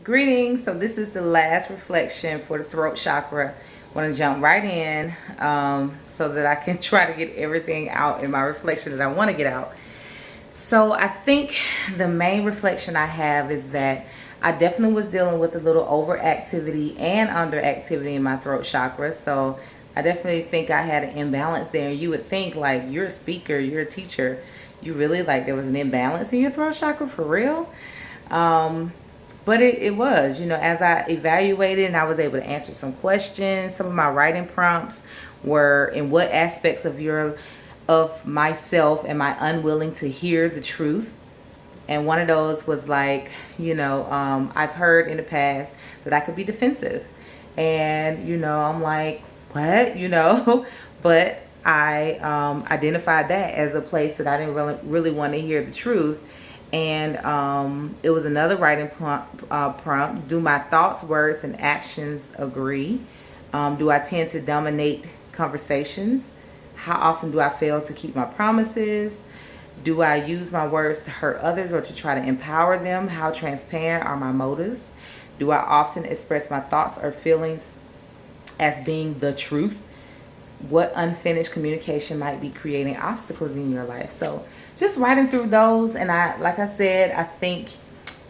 Greetings. So this is the last reflection for the throat chakra. I want to jump right in so that I can try to get everything out in my reflection that I want to get out. So I think the main reflection I have is that I definitely was dealing with a little overactivity and underactivity in my throat chakra. So I definitely think I had an imbalance there. You would think, like, you're a speaker, you're a teacher, you really, like, there was an imbalance in your throat chakra for real. But it was, as I evaluated and I was able to answer some questions. Some of my writing prompts were, in what aspects of myself am I unwilling to hear the truth? And one of those was like, I've heard in the past that I could be defensive. And, I'm like, what? But I identified that as a place that I didn't really want to hear the truth. And it was another writing prompt. Do my thoughts, words, and actions agree? Do I tend to dominate conversations? How often do I fail to keep my promises? Do I use my words to hurt others or to try to empower them? How transparent are my motives? Do I often express my thoughts or feelings as being the truth? What unfinished communication might be creating obstacles in your life? So just writing through those. And like I said, I think,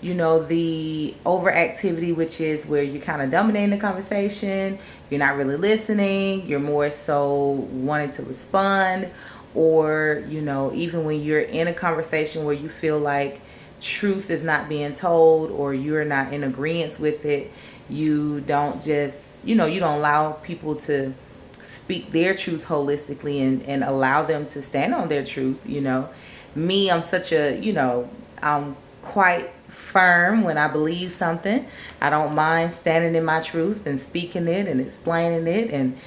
the overactivity, which is where you're kind of dominating the conversation, you're not really listening, you're more so wanting to respond, or, even when you're in a conversation where you feel like truth is not being told or you're not in agreement with it, you don't just, you don't allow people to speak their truth holistically and allow them to stand on their truth. Me, I'm such a, I'm quite firm when I believe something. I don't mind standing in my truth and speaking it and explaining it and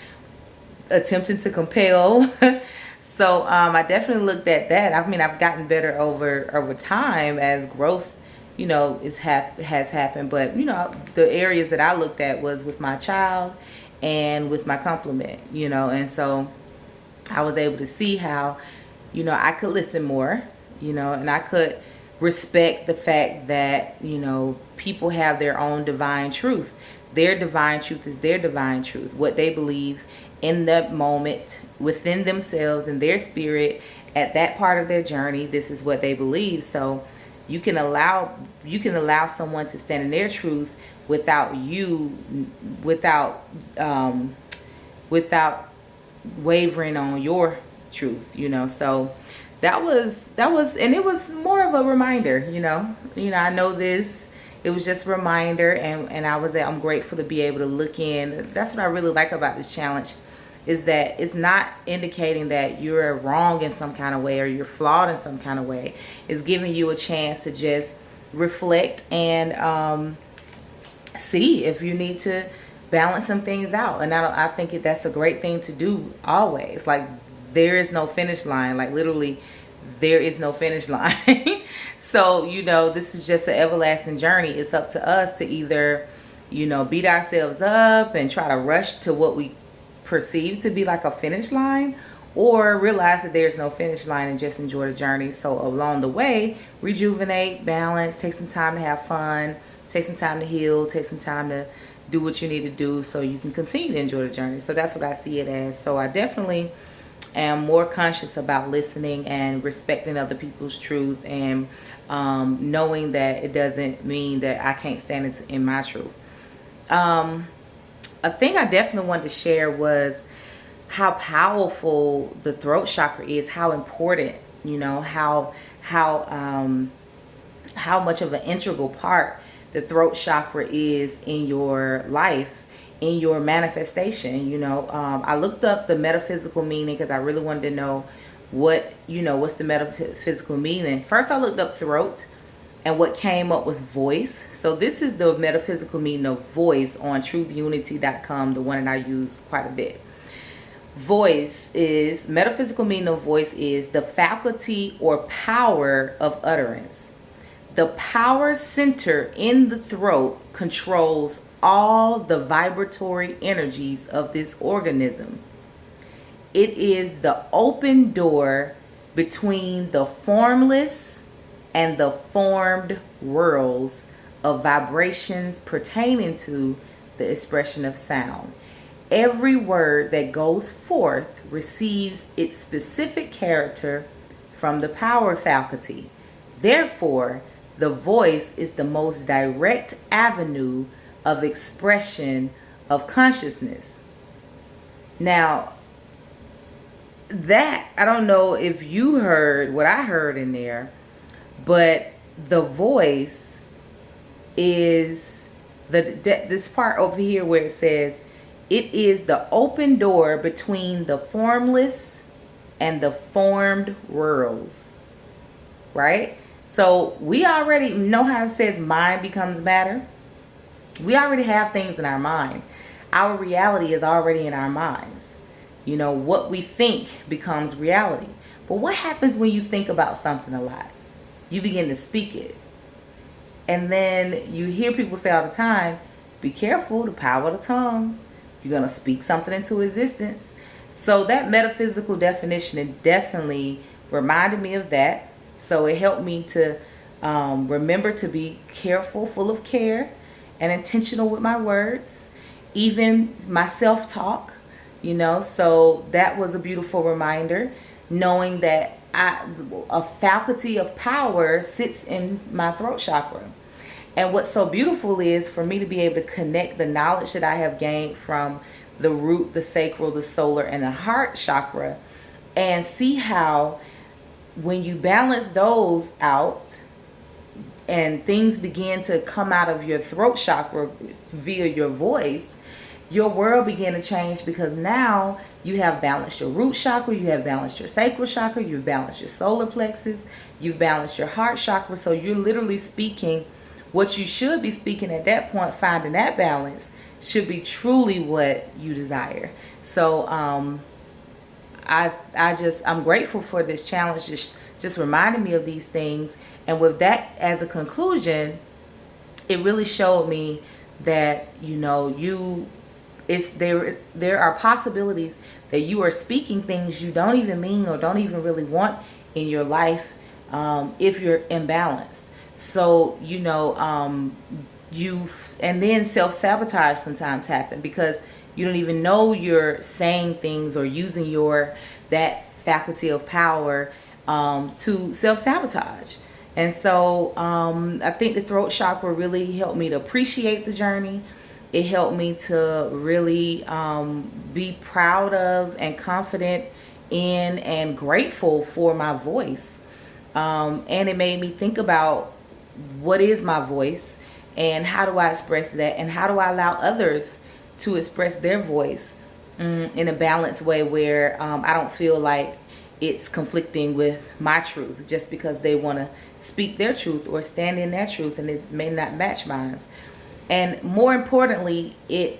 attempting to compel. So I definitely looked at that. I mean, I've gotten better over time as growth, has happened. But, the areas that I looked at was with my child and with my compliment, and so I was able to see how, I could listen more, and I could respect the fact that, people have their own divine truth. Their divine truth is their divine truth, what they believe in that moment within themselves and their spirit at that part of their journey. This is what they believe. So you can allow someone to stand in their truth without wavering on your truth, so that was, and it was more of a reminder, I know this, it was just a reminder, and I'm grateful to be able to look in. That's what I really like about this challenge, is that it's not indicating that you're wrong in some kind of way or you're flawed in some kind of way. It's giving you a chance to just reflect and see if you need to balance some things out. And I think that's a great thing to do always. Like, there is no finish line. Like, literally, there is no finish line. So, this is just an everlasting journey. It's up to us to either, beat ourselves up and try to rush to what we perceive to be like a finish line, or realize that there's no finish line and just enjoy the journey. So along the way, rejuvenate, balance, take some time to have fun, take some time to heal, take some time to do what you need to do so you can continue to enjoy the journey. So that's what I see it as. So I definitely am more conscious about listening and respecting other people's truth, and knowing that it doesn't mean that I can't stand in my truth. A thing I definitely wanted to share was how powerful the throat chakra is, how important, how much of an integral part the throat chakra is in your life, in your manifestation. I looked up the metaphysical meaning because I really wanted to know what's the metaphysical meaning. First, I looked up throat, and what came up was voice. So this is the metaphysical meaning of voice on truthunity.com, the one that I use quite a bit. Metaphysical meaning of voice is the faculty or power of utterance. The power center in the throat controls all the vibratory energies of this organism. It is the open door between the formless and the formed worlds of vibrations pertaining to the expression of sound. Every word that goes forth receives its specific character from the power faculty. Therefore, the voice is the most direct avenue of expression of consciousness. Now, that, I don't know if you heard what I heard in there, but the voice is this part over here where it says, it is the open door between the formless and the formed worlds, right? So we already know how it says mind becomes matter. We already have things in our mind. Our reality is already in our minds. You know, what we think becomes reality. But what happens when you think about something a lot? You begin to speak it. And then you hear people say all the time, be careful, the power of the tongue. You're going to speak something into existence. So that metaphysical definition, it definitely reminded me of that. So it helped me to remember to be careful, full of care, and intentional with my words, even my self-talk, you know. So that was a beautiful reminder, knowing that a faculty of power sits in my throat chakra. And what's so beautiful is for me to be able to connect the knowledge that I have gained from the root, the sacral, the solar, and the heart chakra, and see how when you balance those out and things begin to come out of your throat chakra via your voice, your world began to change, because now you have balanced your root chakra, you have balanced your sacral chakra, you've balanced your solar plexus, you've balanced your heart chakra. So you're literally speaking what you should be speaking at that point. Finding that balance should be truly what you desire. So I'm grateful for this challenge, just reminding me of these things. And with that as a conclusion, it really showed me that, you know, there are possibilities that you are speaking things you don't even mean or don't even really want in your life, if you're imbalanced. So, you know, and then self-sabotage sometimes happen because you don't even know you're saying things or using that faculty of power to self-sabotage. And so I think the throat chakra really helped me to appreciate the journey. It helped me to really be proud of and confident in and grateful for my voice. And it made me think about, what is my voice and how do I express that, and how do I allow others to express their voice in a balanced way where I don't feel like it's conflicting with my truth just because they want to speak their truth or stand in their truth and it may not match mine. And more importantly, it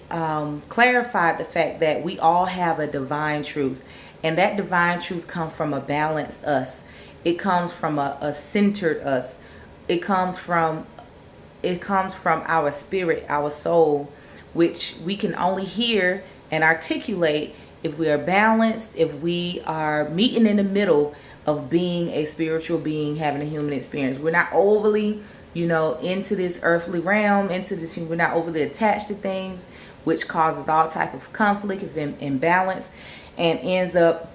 clarified the fact that we all have a divine truth, and that divine truth comes from a balanced us. It comes from a centered us. It comes from our spirit, our soul, which we can only hear and articulate if we are balanced, if we are meeting in the middle of being a spiritual being, having a human experience. We're not overly, you know, into this earthly realm, we're not overly attached to things, which causes all type of conflict, imbalance, and ends up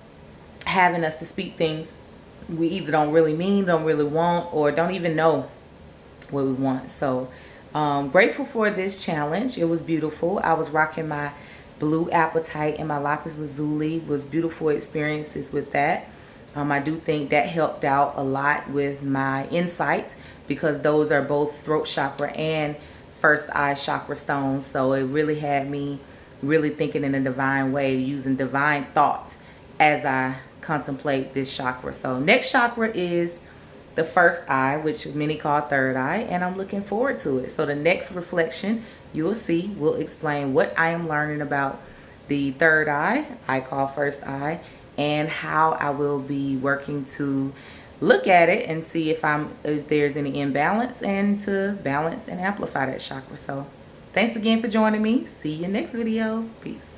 having us to speak things we either don't really mean, don't really want, or don't even know what we want. So grateful for this challenge. It was beautiful. I was rocking my blue apatite and my lapis lazuli. It was beautiful experiences with that. I do think that helped out a lot with my insight, because those are both throat chakra and first eye chakra stones. So it really had me really thinking in a divine way, using divine thought as I contemplate this chakra. So next chakra is the first eye, which many call third eye, and I'm looking forward to it. So the next reflection you will see will explain what I am learning about the third eye, I call first eye, and how I will be working to look at it and see if there's any imbalance, and to balance and amplify that chakra. So thanks again for joining me. See you next video. Peace.